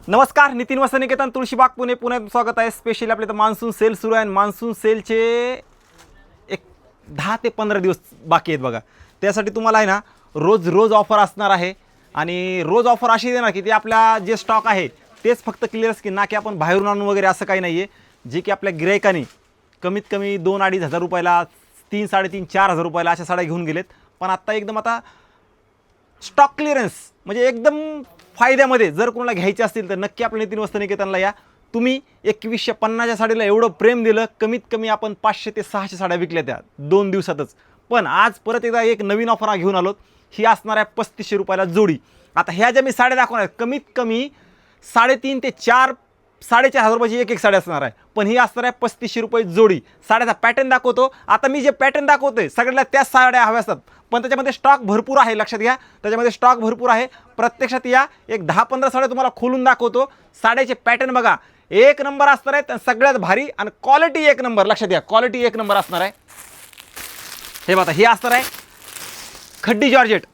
नमस्कार, नितीन वसनिकेतन तुळशीबाग पुणे पुण्यात स्वागत आहे. स्पेशली आपले तर मान्सून सेल सुरू आहे. मान्सून सेलचे एक 10 ते 15 दिवस बाकी आहेत बघा. त्यासाठी तुम्हाला आहे ना रोज ऑफर असणार आहे आणि रोज ऑफर अशी देणार की ते आपल्या जे स्टॉक आहे तेच फक्त क्लिअर स्किन, ना की आपण बाहेरून आणून वगैरे असं काही नाही आहे. जे की आपल्या गिरायकाने कमीत कमी 2-2.5 हजार रुपयाला, 3-3.5-4 हजार रुपयाला अशा साड्या घेऊन गेलेत. पण आत्ता एकदम आता स्टॉक क्लिअरन्स म्हणजे एकदम फायद्यामध्ये जर कोणाला घ्यायचे असतील तर नक्की आपल्या नितीन वस्त्रनिकेतनला या. तुम्ही 2150 साडीला एवढं प्रेम दिलं, कमीत कमी आपण 500 ते 600 साड्या विकल्या त्या 2 दिवसातच. पण आज परत एकदा एक नवीन ऑफर घेऊन आलोत. ही असणार आहे 3500 रुपयाला जोडी. आता ह्या ज्या मी साड्या दाखवणार आहेत कमीत कमी 3.5 ते 4-4.5 हजार रुपयाची एक साडी असणार आहे. पण ही असणार आहे 3500 रुपये जोडी. साड्याचा पॅटर्न दाखवतो. आता मी जे पॅटर्न दाखवतोय सगळ्याला त्याच साड्या हव्या असतात, पण त्याच्यामध्ये स्टॉक भरपूर आहे. लक्षात घ्या, त्याच्यामध्ये स्टॉक भरपूर आहे. प्रत्यक्षात या एक 10-15 साड्या तुम्हाला खोलून दाखवतो. साड्याचे पॅटर्न बघा, एक नंबर असणार आहेत, सगळ्यात भारी आणि क्वालिटी एक नंबर. लक्षात घ्या, क्वालिटी एक नंबर असणार आहे. हे बघा, हे असणार आहे खड्डी जॉर्जेट.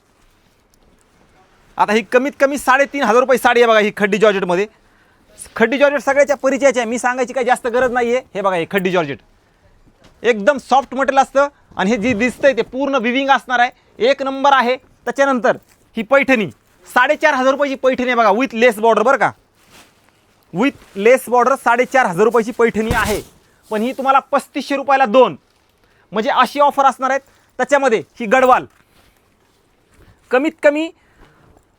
आता ही कमीत कमी 3.5 हजार रुपये साडी आहे बघा. ही खड्डी जॉर्जेटमध्ये, खड्डी जॉर्जेट सगळ्याच्या परिचयाची आहे, मी सांगायची काही जास्त गरज नाही आहे. हे बघा, हे खड्डी जॉर्जेट एकदम सॉफ्ट मटेरियल असतं आणि हे जे दिसतंय ते पूर्ण विविंग असणार आहे. एक नंबर आहे. त्याच्यानंतर ही पैठणी 4.5 हजार रुपयाची पैठणी आहे बघा, विथ लेस बॉर्डर. बरं का, विथ लेस बॉर्डर 4.5 हजार रुपयाची पैठणी आहे. पण ही तुम्हाला 3500 रुपयाला 2, म्हणजे अशी ऑफर असणार आहेत. त्याच्यामध्ये ही गडवाल कमीत कमी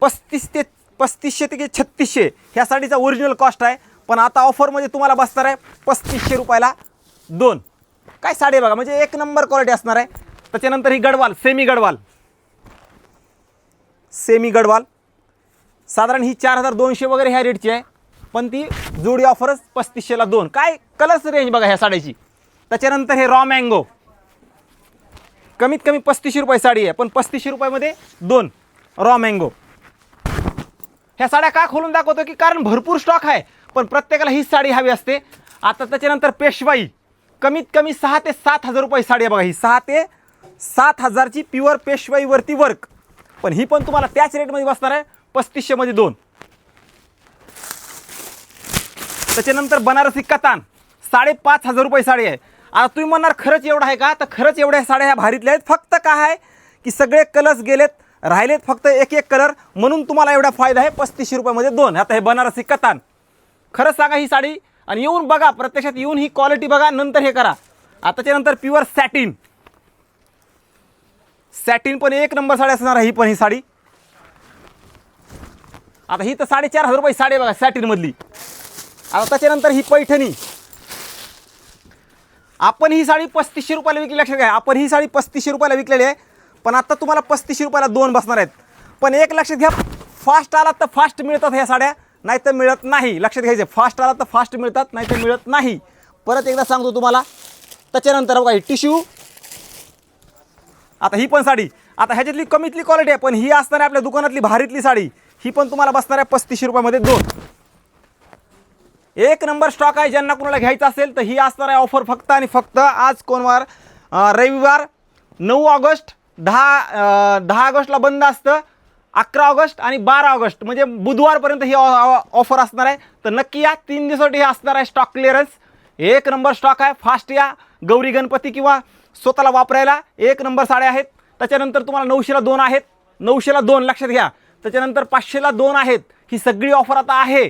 3500 ते 3600 ह्या साडीचा ओरिजिनल कॉस्ट आहे. पण आता ऑफरमध्ये तुम्हाला बसणार आहे 3500 रुपयाला 2. काय साडी बघा, म्हणजे एक नंबर क्वालिटी असणार आहे. त्याच्यानंतर ही गडवाल, सेमी गडवाल साधारण ही 4200 वगैरे ह्या रेटची आहे. पण ती जोडी ऑफरच 3500ला 2. काय कलर्स रेंज बघा ह्या साडीची. त्याच्यानंतर हे रॉ मँगो कमीत कमी 3500 रुपये साडी आहे, पण 3500 रुपयामध्ये 2 रॉ मँगो. ह्या साड्या का खोलून दाखवतो की कारण भरपूर स्टॉक आहे, पण प्रत्येकाला ही साडी हवी असते. आता त्याच्यानंतर पेशवाई कमीत कमी 6 ते 7 हजार रुपये साडी आहे बघा. ही 6 ते 7 हजारची प्युअर पेशवाईवरती वर्क. पण ही पण तुम्हाला त्याच रेटमध्ये बसणार आहे 3500 मध्ये 2. त्याच्यानंतर बनारसी कतान 5.5 हजार रुपये साडी आहे. आता तुम्ही म्हणणार खरंच एवढं आहे का, तर खरंच एवढ्या साड्या ह्या भारीतल्या आहेत. फक्त काय आहे की सगळे कलर्स गेलेत, राहिलेत फक्त एक कलर, म्हणून तुम्हाला एवढा फायदा आहे 3500 रुपयामध्ये 2. आता हे बनारसी कतान, खरंच सांगा ही साडी आणि येऊन बघा, प्रत्यक्षात येऊन ही क्वालिटी बघा, नंतर हे करा. आता त्याच्यानंतर प्युअर सॅटिन पण एक नंबर साडी असणार आहे. ही पण ही साडी आता ही तर 4.5 हजार रुपये साडी बघा सॅटिन मधली. आता त्याच्यानंतर ही पैठणी, आपण ही साडी 3500 रुपयाला विकली. लक्षात घ्या, आपण ही साडी 3500 रुपयाला विकलेली आहे, पण आता तुम्हाला 3500 रुपयाला 2 बसणार आहेत. पण एक लक्षात घ्या, फास्ट आलात तर फास्ट मिळतात ह्या साड्या, नाही तर मिळत नाही. लक्षात घ्यायचं, फास्ट आलात तर फास्ट मिळतात, नाही तर मिळत नाही. परत एकदा सांगतो तुम्हाला. त्याच्यानंतर बघा ही टिश्यू, आता ही पण साडी, आता ह्याच्यातली कमीतली क्वालिटी आहे, पण ही असणार आहे आपल्या दुकानातली भारीतली साडी. ही पण तुम्हाला बसणार आहे 3500 रुपयामध्ये 2. एक नंबर स्टॉक आहे. ज्यांना कोणाला घ्यायचं असेल तर ही असणार आहे ऑफर फक्त आणि फक्त. आज कोणवार, रविवार 9 ऑगस्ट, 10 ऑगस्टला बंद असतं. 11 ऑगस्ट आणि 12 ऑगस्ट म्हणजे बुधवारपर्यंत ही ऑफर असणार आहे. तर नक्की या, 3 दिवसासाठी हे असणार आहे स्टॉक क्लिअरन्स. एक नंबर स्टॉक आहे. फास्ट या, गौरी गणपती किंवा स्वतःला वापरायला एक नंबर साड्या आहेत. त्याच्यानंतर तुम्हाला 900ला 2 आहेत, 900ला 2 लक्षात घ्या. त्याच्यानंतर 500ला 2 आहेत. ही सगळी ऑफर आता आहे.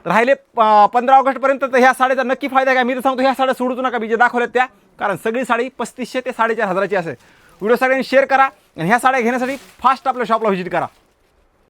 राहिले 15 ऑगस्टपर्यंत. तर ह्या साड्याचा नक्की फायदा आहे का, मी तर सांगतो ह्या साड्या सोडूच नका मी जे दाखवल्यात त्या, कारण सगळी साडी 3500 ते 4.5 हजाराची असेल. व्हिडिओ सगळ्यांनी शेअर करा आणि ह्या साड्या घेण्यासाठी फास्ट आपल्या शॉपला व्हिजिट करा.